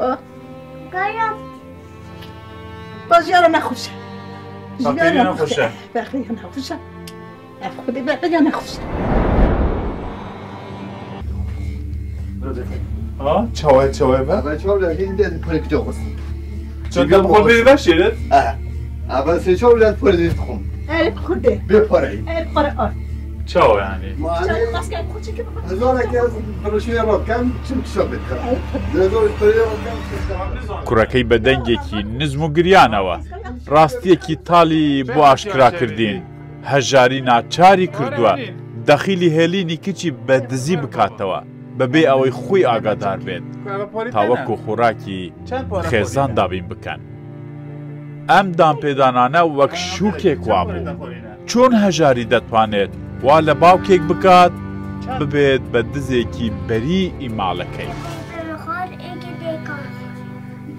گایم بازیارو نخوشه بقیه نخوشه بقیه نخوشه خودی بقیه نخوشه ها çavay be. Ben çavlar hindi politik olsun. Çökten kol biri ver şerit. Ama sen çavlar politik kum. Evet kude Bir parayı. evet para Çav yani. Çabuk maske koçu gibi Hazır ki konuşuyor bakan çünkü sohbet kar. Hazır parayı bakan. کوڕەکەی بە دەنگێکی نزم و گریانەوە ڕاستیەکی تاڵی بۆ ئاشکراکردین هەژاری ناچاری کردووە دەخیلی هێلینی کچی بە دزی بکاتەوە بەبێ ئەوەی خۆی ئاگادار بێت تاوەکو خوراکی خێزان دابین بکەن ئەم دامپێدانانە وەک شوکێک وابوو چۆن هەژاری دەتوانێت وا لە باوکێک بکات ببێت بە دزێکی بەری ئیماڵەکەی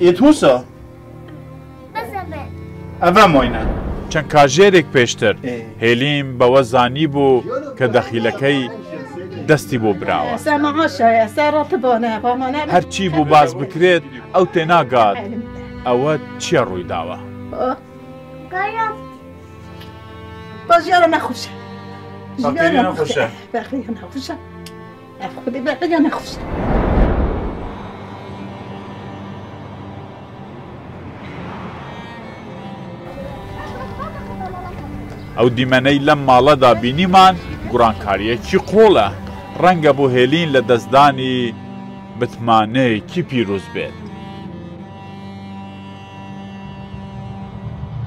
ئێتوسە بزەبێت ئەڤە مۆینە چەند کاژێرێک پێشتر هێلیم بەوە زانی بوو کە دەخیلەکەی دەستی بۆ براوە سەمەعاشە سەراتبانە بامانە هەرچی بوو باز بکرێت ئەو تێناگات ئەوە چیە ڕووی داوە گایم بازیارو نخوشه بقیه نخوشه بقیه نخوشه خودی بقیه نخوشه ئەو دیمەنەی لەم ماڵەدا بینیمان گوڕانکاریەکی قۆڵە ڕەنگە بۆ هێلین لە دەستدانی بتمانەیەکی پیرۆز بێت